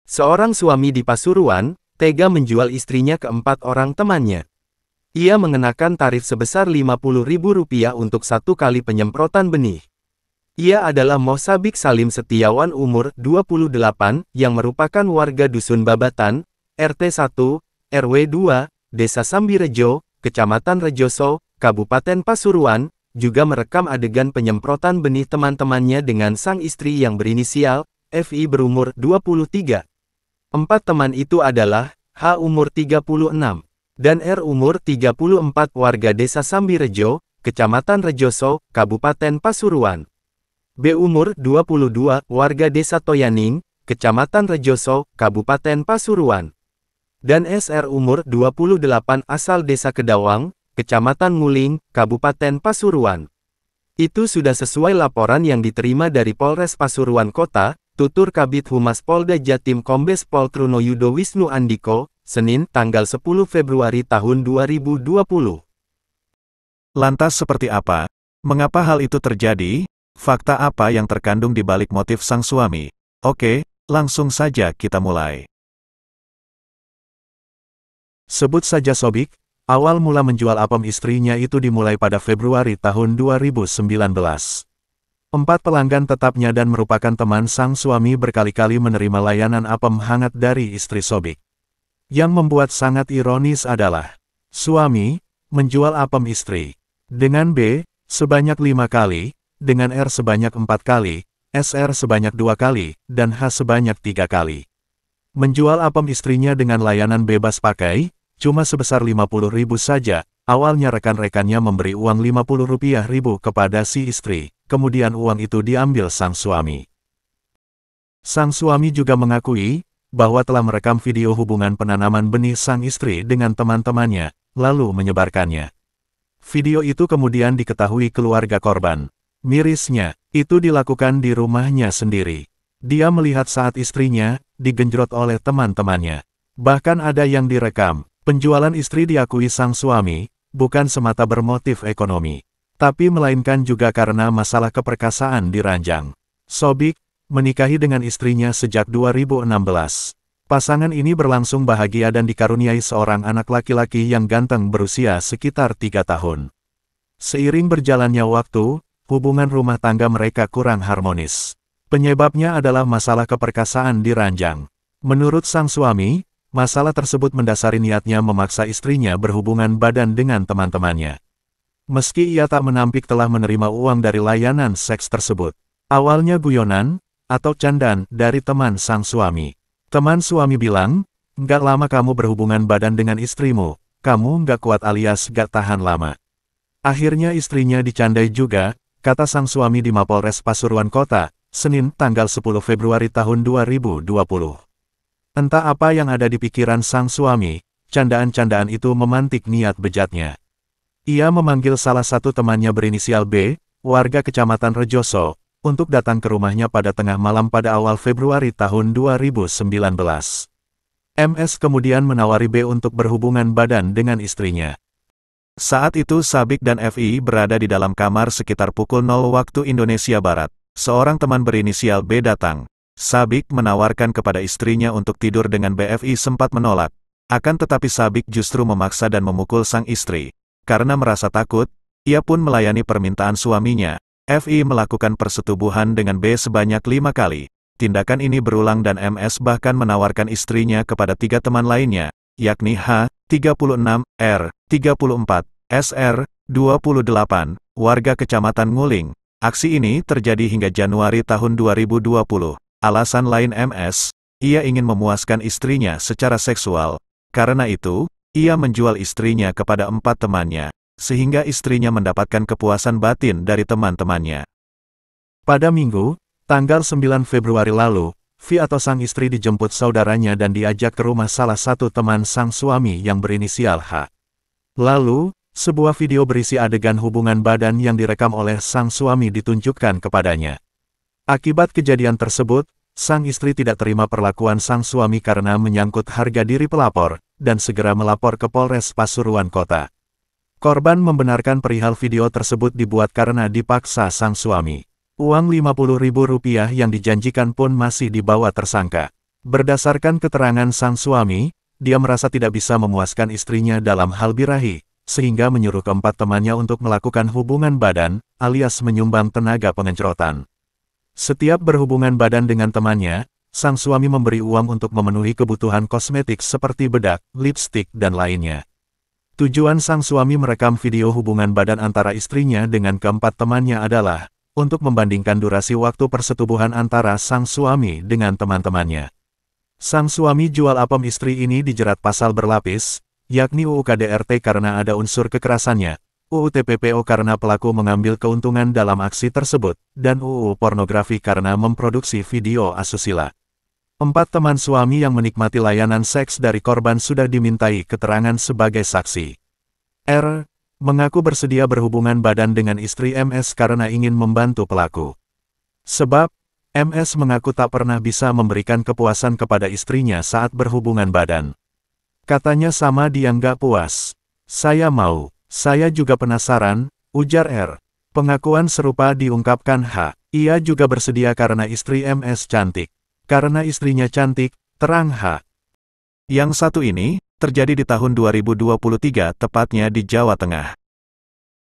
Seorang suami di Pasuruan, tega menjual istrinya ke 4 orang temannya. Ia mengenakan tarif sebesar Rp50.000 untuk 1 kali penyemprotan benih. Ia adalah Mosabik Salim Setiawan umur 28 yang merupakan warga Dusun Babatan, RT 1, RW 2, Desa Sambirejo, Kecamatan Rejoso, Kabupaten Pasuruan, juga merekam adegan penyemprotan benih teman-temannya dengan sang istri yang berinisial FI berumur 23. 4 teman itu adalah H umur 36 dan R umur 34 warga Desa Sambirejo, Kecamatan Rejoso, Kabupaten Pasuruan. B umur 22 warga Desa Toyaning, Kecamatan Rejoso, Kabupaten Pasuruan. Dan SR umur 28 asal Desa Kedawang, Kecamatan Nguling, Kabupaten Pasuruan. Itu sudah sesuai laporan yang diterima dari Polres Pasuruan Kota, tutur Kabid Humas Polda Jatim Kombes Pol Truno Yudo Wisnu Andiko, Senin, tanggal 10 Februari tahun 2020. Lantas seperti apa? Mengapa hal itu terjadi? Fakta apa yang terkandung di balik motif sang suami? Oke, langsung saja kita mulai. Sebut saja Sobik, awal mula menjual apem istrinya itu dimulai pada Februari tahun 2019. 4 pelanggan tetapnya dan merupakan teman sang suami berkali-kali menerima layanan apem hangat dari istri Sobik. Yang membuat sangat ironis adalah, suami menjual apem istri dengan B sebanyak 5 kali, dengan R sebanyak 4 kali, SR sebanyak 2 kali, dan H sebanyak 3 kali. Menjual apem istrinya dengan layanan bebas pakai, cuma sebesar Rp50.000 saja. Awalnya rekan-rekannya memberi uang Rp50.000 kepada si istri, kemudian uang itu diambil sang suami. Sang suami juga mengakui bahwa telah merekam video hubungan penanaman benih sang istri dengan teman-temannya, lalu menyebarkannya. Video itu kemudian diketahui keluarga korban. Mirisnya, itu dilakukan di rumahnya sendiri. Dia melihat saat istrinya digenjrot oleh teman-temannya. Bahkan ada yang direkam. Penjualan istri diakui sang suami, bukan semata bermotif ekonomi, tapi melainkan juga karena masalah keperkasaan diranjang. Sobik menikahi dengan istrinya sejak 2016. Pasangan ini berlangsung bahagia dan dikaruniai seorang anak laki-laki yang ganteng berusia sekitar 3 tahun. Seiring berjalannya waktu, hubungan rumah tangga mereka kurang harmonis. Penyebabnya adalah masalah keperkasaan diranjang. Menurut sang suami, masalah tersebut mendasari niatnya memaksa istrinya berhubungan badan dengan teman-temannya. Meski ia tak menampik telah menerima uang dari layanan seks tersebut. Awalnya guyonan, atau candaan, dari teman sang suami. Teman suami bilang, "Nggak lama kamu berhubungan badan dengan istrimu, kamu nggak kuat alias nggak tahan lama." Akhirnya istrinya dicandai juga, kata sang suami di Mapolres Pasuruan Kota, Senin tanggal 10 Februari tahun 2020. Entah apa yang ada di pikiran sang suami, candaan-candaan itu memantik niat bejatnya. Ia memanggil salah satu temannya berinisial B, warga Kecamatan Rejoso, untuk datang ke rumahnya pada tengah malam pada awal Februari tahun 2019. MS kemudian menawari B untuk berhubungan badan dengan istrinya. Saat itu Sabik dan FI berada di dalam kamar sekitar pukul 0 waktu Indonesia Barat. Seorang teman berinisial B datang. Sabik menawarkan kepada istrinya untuk tidur dengan BFI sempat menolak. Akan tetapi Sabik justru memaksa dan memukul sang istri. Karena merasa takut, ia pun melayani permintaan suaminya. FI melakukan persetubuhan dengan B sebanyak 5 kali. Tindakan ini berulang dan MS bahkan menawarkan istrinya kepada 3 teman lainnya, yakni H, 36, R, 34, SR, 28, warga Kecamatan Nguling. Aksi ini terjadi hingga Januari tahun 2020. Alasan lain MS, ia ingin memuaskan istrinya secara seksual. Karena itu, ia menjual istrinya kepada 4 temannya, sehingga istrinya mendapatkan kepuasan batin dari teman-temannya. Pada Minggu, tanggal 9 Februari lalu, V atau sang istri dijemput saudaranya dan diajak ke rumah salah satu teman sang suami yang berinisial H. Lalu, sebuah video berisi adegan hubungan badan yang direkam oleh sang suami ditunjukkan kepadanya. Akibat kejadian tersebut, sang istri tidak terima perlakuan sang suami karena menyangkut harga diri pelapor, dan segera melapor ke Polres Pasuruan Kota. Korban membenarkan perihal video tersebut dibuat karena dipaksa sang suami. Uang Rp50.000 yang dijanjikan pun masih dibawa tersangka. Berdasarkan keterangan sang suami, dia merasa tidak bisa memuaskan istrinya dalam hal birahi, sehingga menyuruh keempat temannya untuk melakukan hubungan badan, alias menyumbang tenaga pengencrotan. Setiap berhubungan badan dengan temannya, sang suami memberi uang untuk memenuhi kebutuhan kosmetik seperti bedak, lipstik, dan lainnya. Tujuan sang suami merekam video hubungan badan antara istrinya dengan keempat temannya adalah untuk membandingkan durasi waktu persetubuhan antara sang suami dengan teman-temannya. Sang suami jual apem istri ini dijerat pasal berlapis, yakni UU KDRT karena ada unsur kekerasannya, UU TPPO karena pelaku mengambil keuntungan dalam aksi tersebut, dan UU pornografi karena memproduksi video asusila. 4 teman suami yang menikmati layanan seks dari korban sudah dimintai keterangan sebagai saksi. R. mengaku bersedia berhubungan badan dengan istri MS karena ingin membantu pelaku. Sebab, MS mengaku tak pernah bisa memberikan kepuasan kepada istrinya saat berhubungan badan. Katanya sama dia nggak puas. Saya mau, saya juga penasaran, ujar R. Pengakuan serupa diungkapkan H. Ia juga bersedia karena istri MS cantik. Karena istrinya cantik, terang H. Yang satu ini, terjadi di tahun 2023, tepatnya di Jawa Tengah.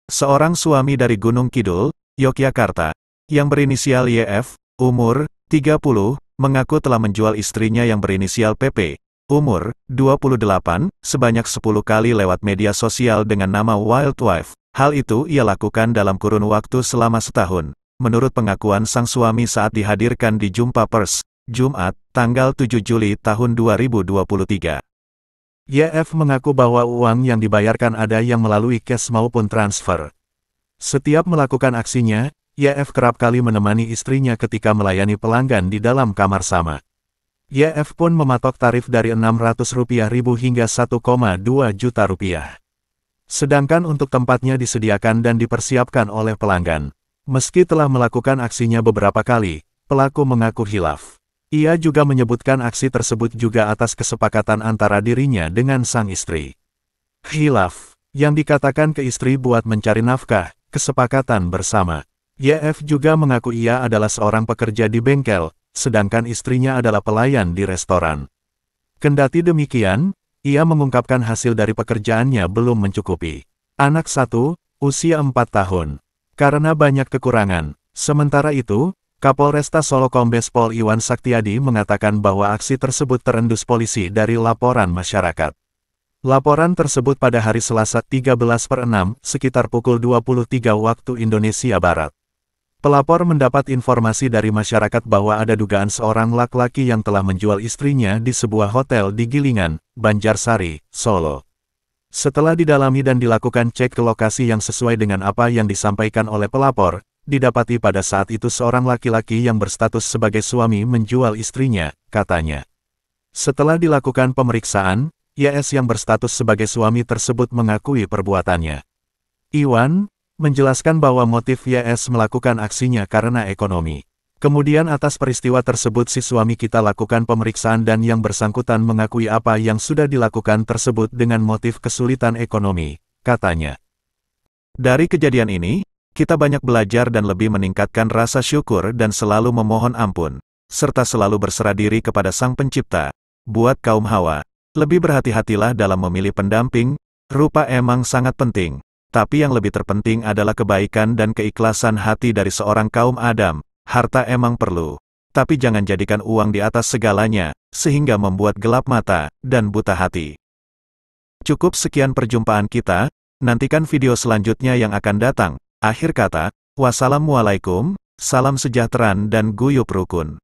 Seorang suami dari Gunung Kidul, Yogyakarta, yang berinisial YF, umur 30, mengaku telah menjual istrinya yang berinisial PP, umur 28, sebanyak 10 kali lewat media sosial dengan nama Wild Wife. Hal itu ia lakukan dalam kurun waktu selama setahun, menurut pengakuan sang suami saat dihadirkan di Jumpa Pers, Jumat, tanggal 7 Juli tahun 2023. YF mengaku bahwa uang yang dibayarkan ada yang melalui cash maupun transfer. Setiap melakukan aksinya, YF kerap kali menemani istrinya ketika melayani pelanggan di dalam kamar sama. YF pun mematok tarif dari Rp600.000 hingga Rp1,2 juta. Sedangkan untuk tempatnya disediakan dan dipersiapkan oleh pelanggan. Meski telah melakukan aksinya beberapa kali, pelaku mengaku hilaf. Ia juga menyebutkan aksi tersebut juga atas kesepakatan antara dirinya dengan sang istri. Hilaf, yang dikatakan ke istri buat mencari nafkah, kesepakatan bersama. YF juga mengaku ia adalah seorang pekerja di bengkel, sedangkan istrinya adalah pelayan di restoran. Kendati demikian, ia mengungkapkan hasil dari pekerjaannya belum mencukupi. Anak satu, usia 4 tahun. Karena banyak kekurangan. Sementara itu, Kapolresta Solo Kombes Pol Iwan Saktiadi mengatakan bahwa aksi tersebut terendus polisi dari laporan masyarakat. Laporan tersebut pada hari Selasa 13/6, sekitar pukul 23 waktu Indonesia Barat. Pelapor mendapat informasi dari masyarakat bahwa ada dugaan seorang laki-laki yang telah menjual istrinya di sebuah hotel di Gilingan, Banjarsari, Solo. Setelah didalami dan dilakukan cek ke lokasi yang sesuai dengan apa yang disampaikan oleh pelapor, didapati pada saat itu seorang laki-laki yang berstatus sebagai suami menjual istrinya, katanya. Setelah dilakukan pemeriksaan, YS yang berstatus sebagai suami tersebut mengakui perbuatannya. Iwan menjelaskan bahwa motif YS melakukan aksinya karena ekonomi. Kemudian atas peristiwa tersebut si suami kita lakukan pemeriksaan dan yang bersangkutan mengakui apa yang sudah dilakukan tersebut dengan motif kesulitan ekonomi, katanya. Dari kejadian ini, kita banyak belajar dan lebih meningkatkan rasa syukur dan selalu memohon ampun, serta selalu berserah diri kepada Sang Pencipta. Buat kaum Hawa, lebih berhati-hatilah dalam memilih pendamping, rupa emang sangat penting, tapi yang lebih terpenting adalah kebaikan dan keikhlasan hati dari seorang kaum Adam. Harta emang perlu, tapi jangan jadikan uang di atas segalanya, sehingga membuat gelap mata dan buta hati. Cukup sekian perjumpaan kita, nantikan video selanjutnya yang akan datang. Akhir kata, wassalamualaikum, salam sejahtera dan guyub rukun.